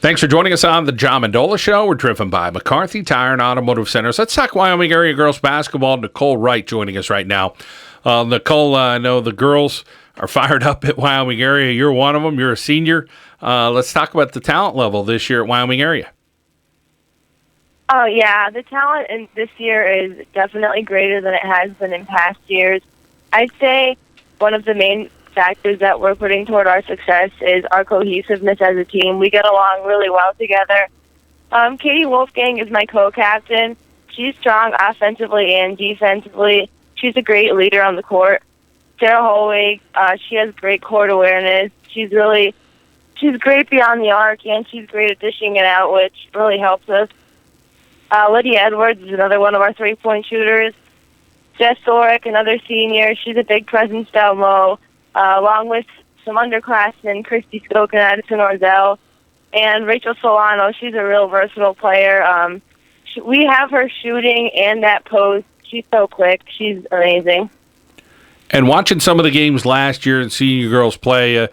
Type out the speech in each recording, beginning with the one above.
Thanks for joining us on the John Mendola Show. We're driven by McCarthy Tire and Automotive Centers. Let's talk Wyoming area girls basketball. Nicole Wright joining us right now. Nicole, I know the girls are fired up at Wyoming area. You're one of them. You're a senior. Let's talk about the talent level this year at Wyoming area. Oh, yeah. The talent in this year is definitely greater than it has been in past years. I'd say one of the main factors that we're putting toward our success is our cohesiveness as a team. We get along really well together. Katie Wolfgang is my co-captain. She's strong offensively and defensively. She's a great leader on the court. Sarah Holwig, she has great court awareness. She's great beyond the arc, and she's great at dishing it out, which really helps us. Lydia Edwards is another one of our three-point shooters. Jess Sorick, another senior. She's a big presence down low, along with some underclassmen, Christy Stoke and Addison Orzel. And Rachel Solano, she's a real versatile player. We have her shooting and that post. She's so quick. She's amazing. And watching some of the games last year and seeing you girls play,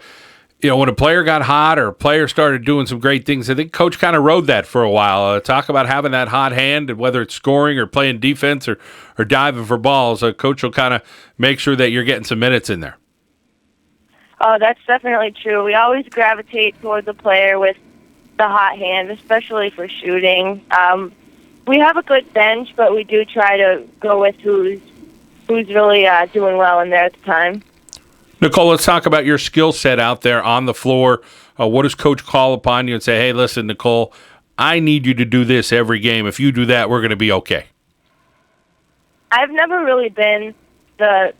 when a player got hot or a player started doing some great things, I think Coach kind of rode that for a while. Talk about having that hot hand, and whether it's scoring or playing defense or diving for balls, Coach will kind of make sure that you're getting some minutes in there. Oh, that's definitely true. We always gravitate towards a player with the hot hand, especially for shooting. We have a good bench, but we do try to go with who's really doing well in there at the time. Nicole, let's talk about your skill set out there on the floor. What does Coach call upon you and say, hey, listen, Nicole, I need you to do this every game. If you do that, we're going to be okay? I've never really been the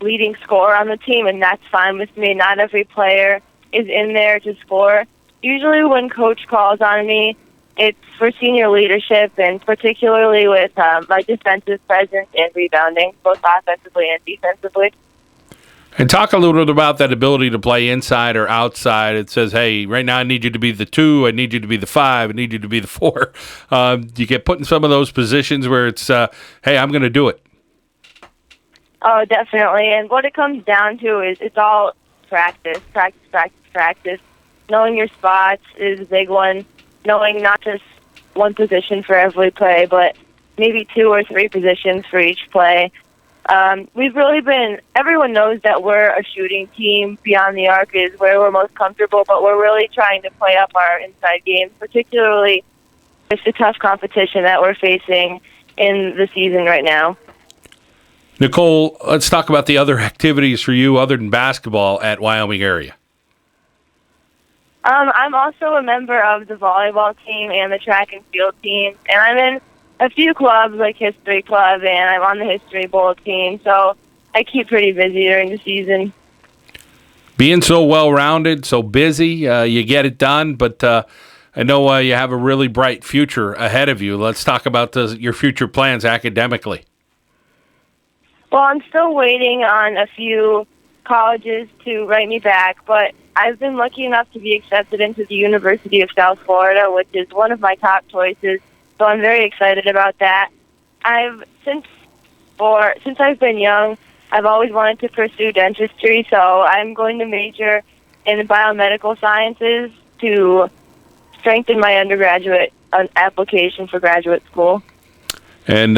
leading scorer on the team, and that's fine with me. Not every player is in there to score. Usually when Coach calls on me, it's for senior leadership, and particularly with my defensive presence and rebounding, both offensively and defensively. And talk a little bit about that ability to play inside or outside. It says, hey, right now I need you to be the 2, I need you to be the 5, I need you to be the 4. You get put in some of those positions where it's, hey, I'm going to do it. Oh, definitely. And what it comes down to is it's all practice. Knowing your spots is a big one. Knowing not just one position for every play, but maybe 2 or 3 positions for each play. Everyone knows that we're a shooting team. Beyond the arc is where we're most comfortable, but we're really trying to play up our inside game, particularly with the tough competition that we're facing in the season right now. Nicole, let's talk about the other activities for you other than basketball at Wyoming area. I'm also a member of the volleyball team and the track and field team, and I'm in a few clubs like History Club, and I'm on the History Bowl team, so I keep pretty busy during the season. Being so well-rounded, so busy, you get it done, but I know you have a really bright future ahead of you. Let's talk about your future plans academically. Well, I'm still waiting on a few colleges to write me back, but I've been lucky enough to be accepted into the University of South Florida, which is one of my top choices, so I'm very excited about that. Since I've been young, I've always wanted to pursue dentistry, so I'm going to major in biomedical sciences to strengthen my undergraduate application for graduate school. And,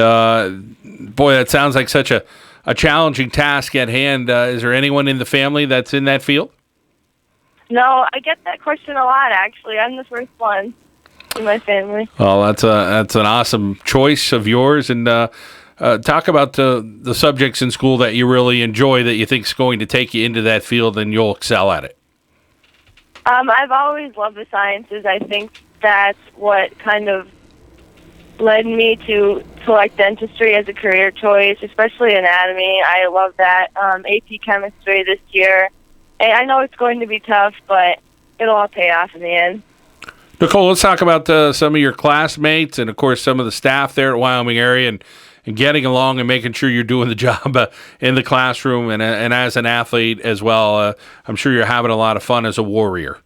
boy, that sounds like such a challenging task at hand. Is there anyone in the family that's in that field? No, I get that question a lot, actually. I'm the first one in my family. Well, that's an awesome choice of yours. And talk about the subjects in school that you really enjoy that you think is going to take you into that field and you'll excel at it. I've always loved the sciences. I think that's what kind of led me to select dentistry as a career choice, especially anatomy. I love that. AP chemistry this year. And I know it's going to be tough, but it'll all pay off in the end. Nicole, let's talk about some of your classmates and, of course, some of the staff there at Wyoming area and getting along and making sure you're doing the job in the classroom and as an athlete as well. I'm sure you're having a lot of fun as a warrior.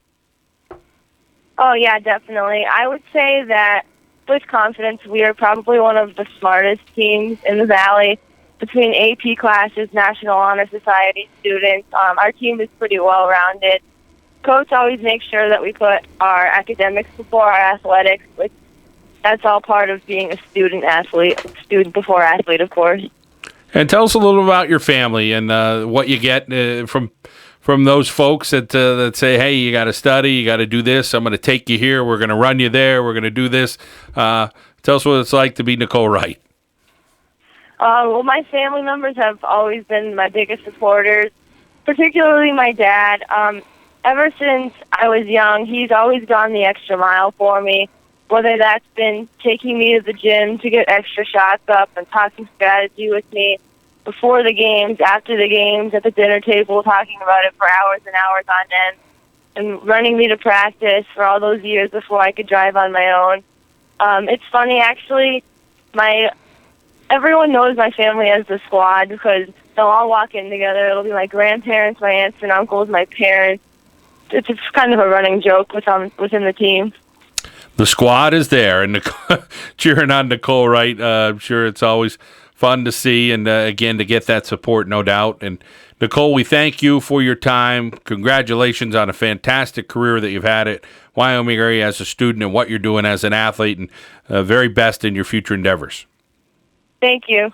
Oh, yeah, definitely. I would say that with confidence, we are probably one of the smartest teams in the Valley. Between AP classes, National Honor Society students, our team is pretty well-rounded. Coach always makes sure that we put our academics before our athletics, which that's all part of being a student before athlete, of course. And tell us a little about your family and what you get from those folks that say, hey, you got to study, you got to do this, I'm going to take you here, we're going to run you there, we're going to do this. Tell us what it's like to be Nicole Wright. Well, my family members have always been my biggest supporters, particularly my dad. Ever since I was young, he's always gone the extra mile for me, whether that's been taking me to the gym to get extra shots up and talking strategy with me before the games, after the games, at the dinner table, talking about it for hours and hours on end, and running me to practice for all those years before I could drive on my own. It's funny, actually, everyone knows my family as the squad because they'll all walk in together. It'll be my grandparents, my aunts and uncles, my parents. It's kind of a running joke within the team. The squad is there, and cheering on Nicole Wright. I'm sure it's always fun to see, and again, to get that support, no doubt. And Nicole, we thank you for your time. Congratulations on a fantastic career that you've had at Wyoming area as a student and what you're doing as an athlete, and very best in your future endeavors. Thank you.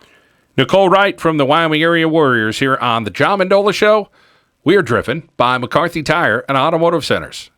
Nicole Wright from the Wyoming Area Warriors here on the John Mendola Show. We are driven by McCarthy Tire and Automotive Centers.